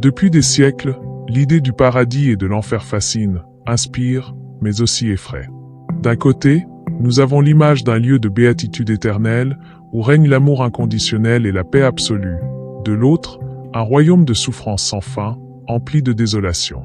Depuis des siècles, l'idée du paradis et de l'enfer fascine, inspire, mais aussi effraie. D'un côté, nous avons l'image d'un lieu de béatitude éternelle, où règne l'amour inconditionnel et la paix absolue. De l'autre, un royaume de souffrance sans fin, empli de désolation.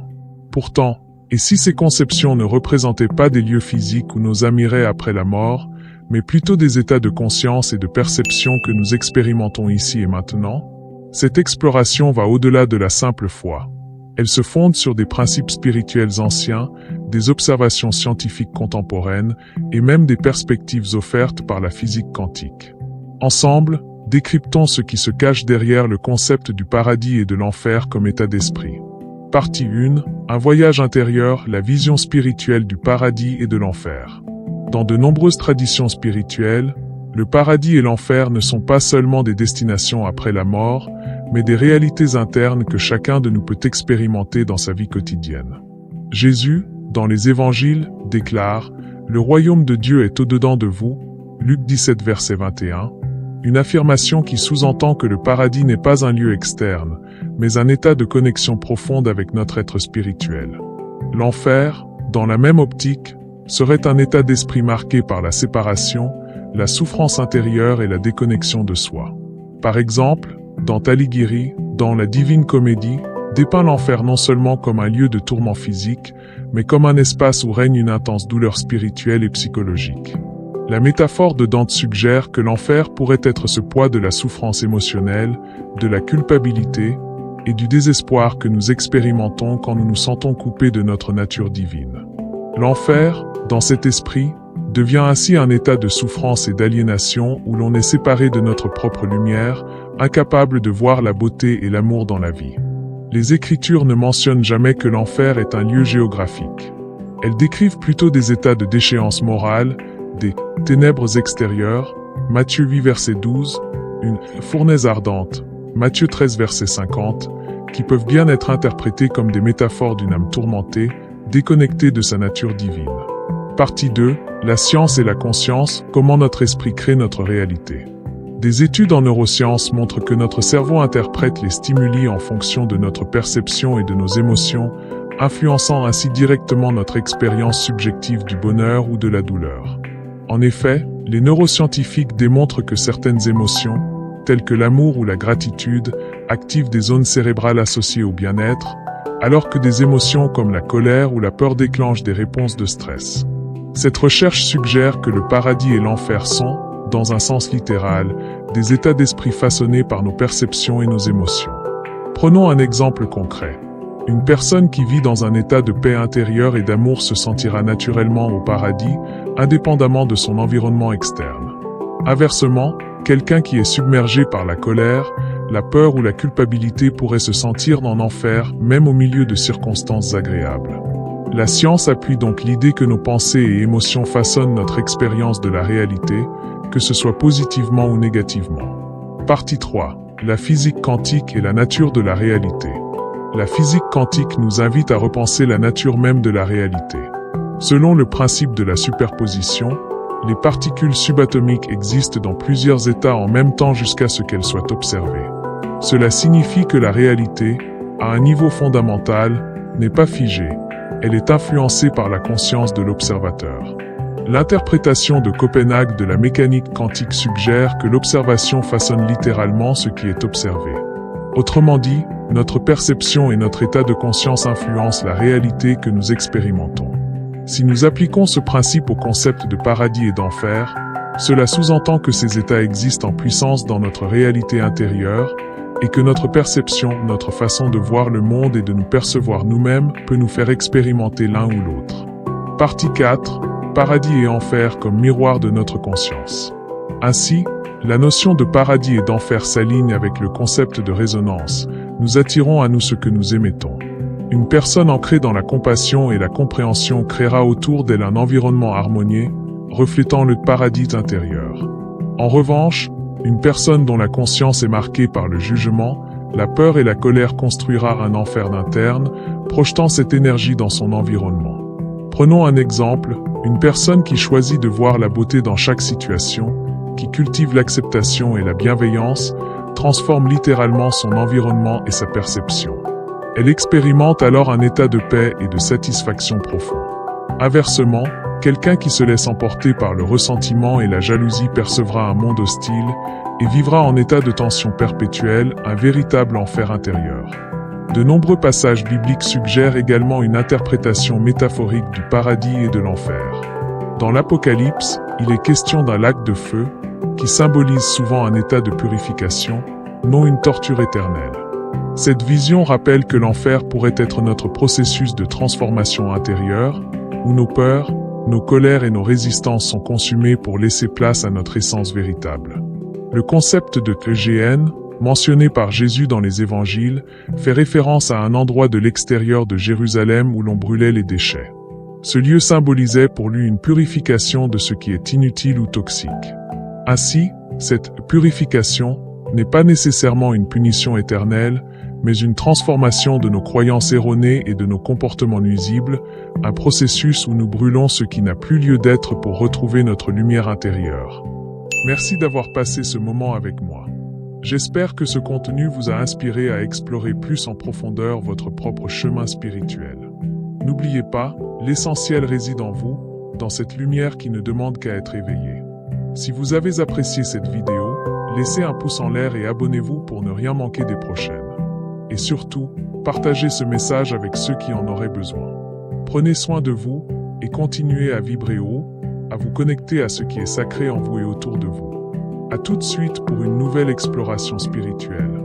Pourtant, et si ces conceptions ne représentaient pas des lieux physiques où nos âmes iraient après la mort, mais plutôt des états de conscience et de perception que nous expérimentons ici et maintenant? Cette exploration va au-delà de la simple foi. Elle se fonde sur des principes spirituels anciens, des observations scientifiques contemporaines et même des perspectives offertes par la physique quantique. Ensemble, décryptons ce qui se cache derrière le concept du paradis et de l'enfer comme état d'esprit. Partie 1, un voyage intérieur, la vision spirituelle du paradis et de l'enfer. Dans de nombreuses traditions spirituelles, le paradis et l'enfer ne sont pas seulement des destinations après la mort, mais des réalités internes que chacun de nous peut expérimenter dans sa vie quotidienne. Jésus, dans les évangiles, déclare « Le royaume de Dieu est au-dedans de vous » Luc 17 verset 21, une affirmation qui sous-entend que le paradis n'est pas un lieu externe, mais un état de connexion profonde avec notre être spirituel. L'enfer, dans la même optique, serait un état d'esprit marqué par la séparation, la souffrance intérieure et la déconnexion de soi. Par exemple, Dante Alighieri, dans la Divine Comédie, dépeint l'enfer non seulement comme un lieu de tourment physique, mais comme un espace où règne une intense douleur spirituelle et psychologique. La métaphore de Dante suggère que l'enfer pourrait être ce poids de la souffrance émotionnelle, de la culpabilité et du désespoir que nous expérimentons quand nous nous sentons coupés de notre nature divine. L'enfer, dans cet esprit, devient ainsi un état de souffrance et d'aliénation où l'on est séparé de notre propre lumière, incapable de voir la beauté et l'amour dans la vie. Les Écritures ne mentionnent jamais que l'enfer est un lieu géographique. Elles décrivent plutôt des états de déchéance morale, des ténèbres extérieures, Matthieu 8 verset 12, une fournaise ardente, Matthieu 13 verset 50, qui peuvent bien être interprétées comme des métaphores d'une âme tourmentée, déconnectée de sa nature divine. Partie 2, la science et la conscience, comment notre esprit crée notre réalité. Des études en neurosciences montrent que notre cerveau interprète les stimuli en fonction de notre perception et de nos émotions, influençant ainsi directement notre expérience subjective du bonheur ou de la douleur. En effet, les neuroscientifiques démontrent que certaines émotions, telles que l'amour ou la gratitude, activent des zones cérébrales associées au bien-être, alors que des émotions comme la colère ou la peur déclenchent des réponses de stress. Cette recherche suggère que le paradis et l'enfer sont, dans un sens littéral, des états d'esprit façonnés par nos perceptions et nos émotions. Prenons un exemple concret. Une personne qui vit dans un état de paix intérieure et d'amour se sentira naturellement au paradis, indépendamment de son environnement externe. Inversement, quelqu'un qui est submergé par la colère, la peur ou la culpabilité pourrait se sentir en enfer, même au milieu de circonstances agréables. La science appuie donc l'idée que nos pensées et émotions façonnent notre expérience de la réalité, que ce soit positivement ou négativement. Partie 3. La physique quantique et la nature de la réalité. La physique quantique nous invite à repenser la nature même de la réalité. Selon le principe de la superposition, les particules subatomiques existent dans plusieurs états en même temps jusqu'à ce qu'elles soient observées. Cela signifie que la réalité, à un niveau fondamental, n'est pas figée. Elle est influencée par la conscience de l'observateur. L'interprétation de Copenhague de la mécanique quantique suggère que l'observation façonne littéralement ce qui est observé. Autrement dit, notre perception et notre état de conscience influencent la réalité que nous expérimentons. Si nous appliquons ce principe au concept de paradis et d'enfer, cela sous-entend que ces états existent en puissance dans notre réalité intérieure, et que notre perception, notre façon de voir le monde et de nous percevoir nous-mêmes peut nous faire expérimenter l'un ou l'autre. Partie 4. Paradis et enfer comme miroir de notre conscience. Ainsi, la notion de paradis et d'enfer s'aligne avec le concept de résonance. Nous attirons à nous ce que nous émettons. Une personne ancrée dans la compassion et la compréhension créera autour d'elle un environnement harmonieux, reflétant le paradis intérieur. En revanche, une personne dont la conscience est marquée par le jugement, la peur et la colère construira un enfer interne, projetant cette énergie dans son environnement. Prenons un exemple, Une personne qui choisit de voir la beauté dans chaque situation, qui cultive l'acceptation et la bienveillance, transforme littéralement son environnement et sa perception. Elle expérimente alors un état de paix et de satisfaction profond. Inversement, quelqu'un qui se laisse emporter par le ressentiment et la jalousie percevra un monde hostile et vivra en état de tension perpétuelle, un véritable enfer intérieur. De nombreux passages bibliques suggèrent également une interprétation métaphorique du paradis et de l'enfer. Dans l'Apocalypse, il est question d'un lac de feu, qui symbolise souvent un état de purification, non une torture éternelle. Cette vision rappelle que l'enfer pourrait être notre processus de transformation intérieure, où nos peurs, nos colères et nos résistances sont consumées pour laisser place à notre essence véritable. Le concept de EGN, mentionné par Jésus dans les évangiles, fait référence à un endroit de l'extérieur de Jérusalem où l'on brûlait les déchets. Ce lieu symbolisait pour lui une purification de ce qui est inutile ou toxique. Ainsi, cette purification n'est pas nécessairement une punition éternelle, mais une transformation de nos croyances erronées et de nos comportements nuisibles, un processus où nous brûlons ce qui n'a plus lieu d'être pour retrouver notre lumière intérieure. Merci d'avoir passé ce moment avec moi. J'espère que ce contenu vous a inspiré à explorer plus en profondeur votre propre chemin spirituel. N'oubliez pas, l'essentiel réside en vous, dans cette lumière qui ne demande qu'à être éveillée. Si vous avez apprécié cette vidéo, laissez un pouce en l'air et abonnez-vous pour ne rien manquer des prochaines. Et surtout, partagez ce message avec ceux qui en auraient besoin. Prenez soin de vous et continuez à vibrer haut, à vous connecter à ce qui est sacré en vous et autour de vous. À tout de suite pour une nouvelle exploration spirituelle.